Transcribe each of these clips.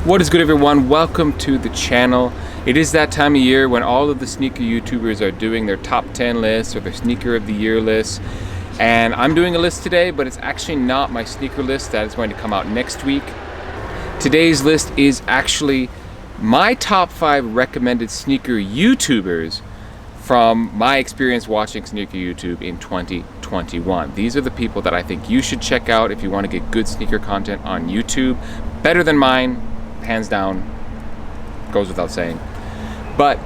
What is good, everyone? Welcome to the channel. It is that time of year when all of the sneaker YouTubers are doing their top 10 lists or their sneaker of the year lists. And I'm doing a list today, but it's actually not my sneaker list. That is going to come out next week. Today's list is actually my top 5 recommended sneaker YouTubers from my experience watching sneaker YouTube in 2021. These are the people that I think you should check out if you want to get good sneaker content on YouTube. Better than mine, hands down, goes without saying. But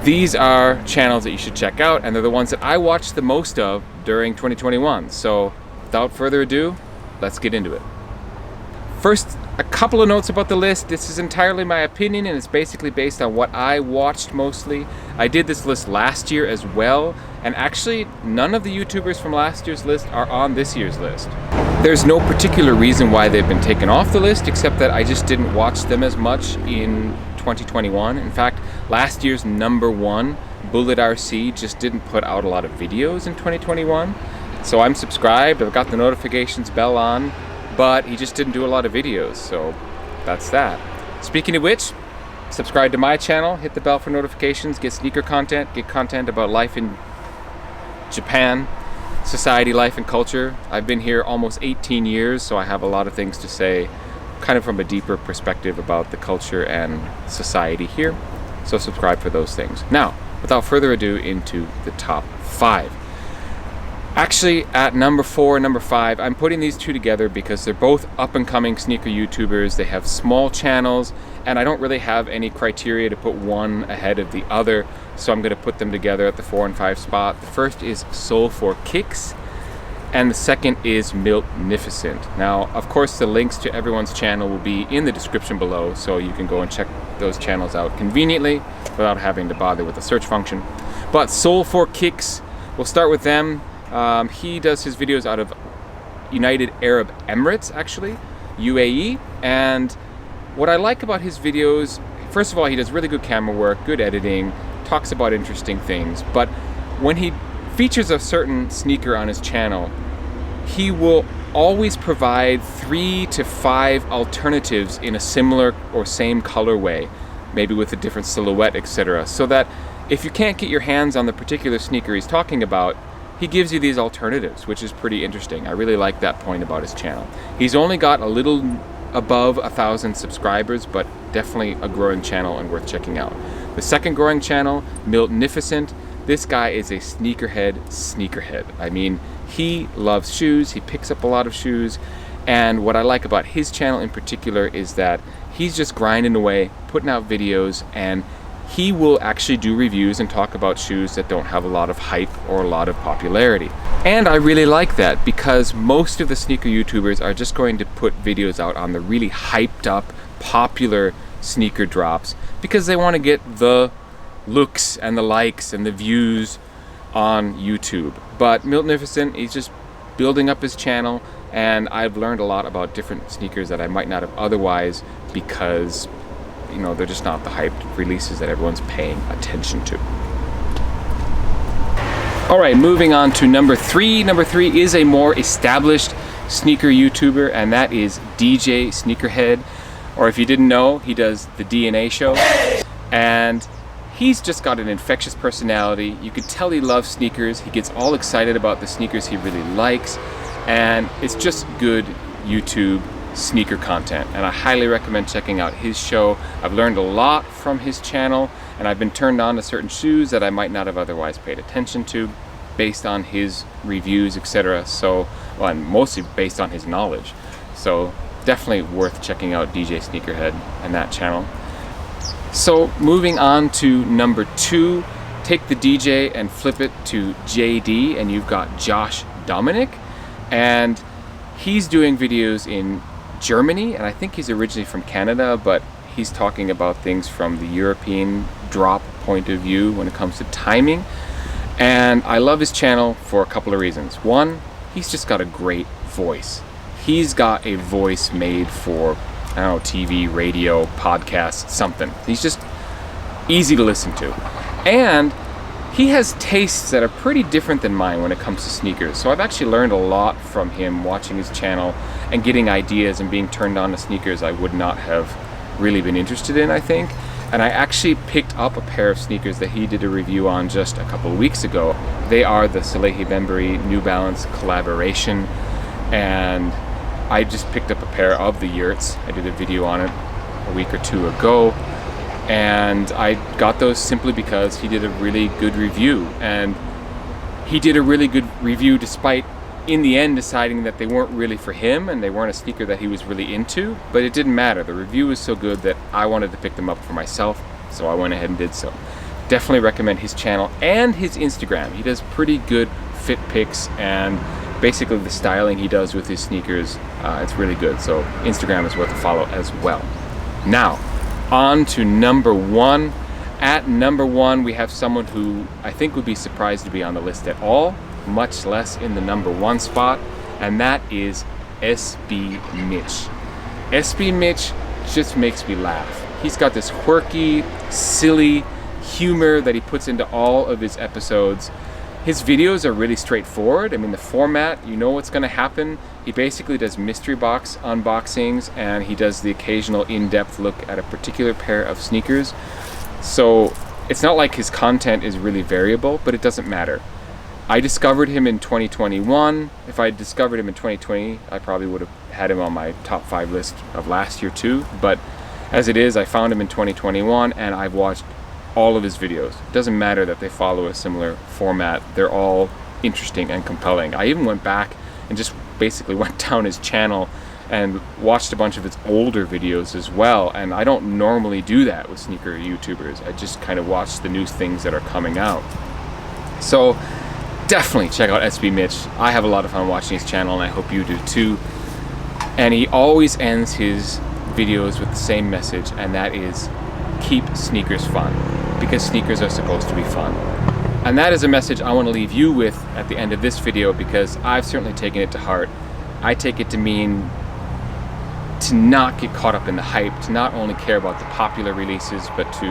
these are channels that you should check out, and they're the ones that I watched the most of during 2021. So without further ado, let's get into it. First, a couple of notes about the list. This is entirely my opinion, and it's basically based on what I watched mostly. I did this list last year as well, and actually none of the YouTubers from last year's list are on this year's list. There's no particular reason why they've been taken off the list, except that I just didn't watch them as much in 2021. In fact, last year's number one, Bullet RC, just didn't put out a lot of videos in 2021. So I'm subscribed, I've got the notifications bell on, but he just didn't do a lot of videos, so that's that. Speaking of which, subscribe to my channel, hit the bell for notifications, get sneaker content, get content about life in Japan, society, life, and culture. I've been here almost 18 years, so I have a lot of things to say, kind of from a deeper perspective about the culture and society here. So subscribe for those things. Now, without further ado, into the top 5. Actually, at number 4 and number 5, I'm putting these two together because they're both up-and-coming sneaker YouTubers. They have small channels, and I don't really have any criteria to put one ahead of the other, so I'm going to put them together at the 4 and 5 spot. The first is Soul for Kicks, and the second is Miltnificent. Now, of course, the links to everyone's channel will be in the description below, so you can go and check those channels out conveniently without having to bother with the search function. But Soul for Kicks, we'll start with them. He does his videos out of United Arab Emirates, actually, UAE, and what I like about his videos, first of all, he does really good camera work, good editing, talks about interesting things, but when he features a certain sneaker on his channel, he will always provide 3 to 5 alternatives in a similar or same colorway, maybe with a different silhouette, etc., so that if you can't get your hands on the particular sneaker he's talking about, he gives you these alternatives, which is pretty interesting. I really like that point about his channel. He's only got a little above 1,000 subscribers, but definitely a growing channel and worth checking out. The second growing channel, Miltnificent, this guy is a sneakerhead. I mean, he loves shoes, he picks up a lot of shoes, and what I like about his channel in particular is that he's just grinding away, putting out videos, and he will actually do reviews and talk about shoes that don't have a lot of hype or a lot of popularity. And I really like that because most of the sneaker YouTubers are just going to put videos out on the really hyped up, popular sneaker drops because they want to get the looks and the likes and the views on YouTube. But Miltnificent, he's just building up his channel, and I've learned a lot about different sneakers that I might not have otherwise because, you know, they're just not the hyped releases that everyone's paying attention to. All right, moving on to number 3. Number 3 is a more established sneaker YouTuber, and that is DJ Sneakerhead. Or if you didn't know, he does the DNA show. And he's just got an infectious personality. You could tell he loves sneakers. He gets all excited about the sneakers he really likes. And it's just good YouTube sneaker content, and I highly recommend checking out his show. I've learned a lot from his channel, and I've been turned on to certain shoes that I might not have otherwise paid attention to based on his reviews, etc. So, well, and mostly based on his knowledge. So definitely worth checking out DJ Sneakerhead and that channel. So moving on to number 2, take the DJ and flip it to JD, and you've got Josh Dominic, and he's doing videos in Germany, and I think he's originally from Canada, but he's talking about things from the European drop point of view when it comes to timing. And I love his channel for a couple of reasons. One, he's just got a great voice. He's got a voice made for, I don't know, TV, radio, podcast, something. He's just easy to listen to. And he has tastes that are pretty different than mine when it comes to sneakers. So I've actually learned a lot from him watching his channel and getting ideas and being turned on to sneakers I would not have really been interested in, I think. And I actually picked up a pair of sneakers that he did a review on just a couple of weeks ago. They are the Salehe Bembury New Balance collaboration, and I just picked up a pair of the yurts. I did a video on it a week or two ago, and I got those simply because he did a really good review. And he did a really good review despite in the end deciding that they weren't really for him and they weren't a sneaker that he was really into, but it didn't matter. The review was so good that I wanted to pick them up for myself, so I went ahead and did so. Definitely recommend his channel and his Instagram. He does pretty good fit pics, and basically the styling he does with his sneakers, it's really good. So Instagram is worth a follow as well. Now, on to number one. At number one, we have someone who I think would be surprised to be on the list at all, much less in the number one spot, and that is SBMitch. SBMitch just makes me laugh. He's got this quirky, silly humor that he puts into all of his episodes. His videos are really straightforward. I mean, the format, you know what's going to happen. He basically does mystery box unboxings, and he does the occasional in-depth look at a particular pair of sneakers. So it's not like his content is really variable, but it doesn't matter. I discovered him in 2021. If I discovered him in 2020, I probably would have had him on my top 5 list of last year too. But as it is, I found him in 2021, and I've watched all of his videos. It doesn't matter that they follow a similar format. They're all interesting and compelling. I even went back and just basically went down his channel and watched a bunch of his older videos as well. And I don't normally do that with sneaker YouTubers. I just kind of watch the new things that are coming out. So definitely check out SBMitch. I have a lot of fun watching his channel, and I hope you do too. And he always ends his videos with the same message, and that is keep sneakers fun, because sneakers are supposed to be fun. And that is a message I want to leave you with at the end of this video, because I've certainly taken it to heart. I take it to mean to not get caught up in the hype, to not only care about the popular releases, but to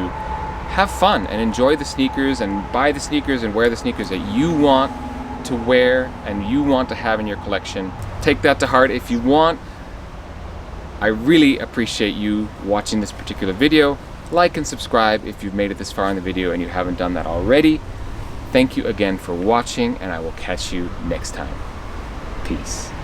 have fun and enjoy the sneakers and buy the sneakers and wear the sneakers that you want to wear and you want to have in your collection. Take that to heart if you want. I really appreciate you watching this particular video. Like and subscribe if you've made it this far in the video and you haven't done that already. Thank you again for watching, and I will catch you next time. Peace.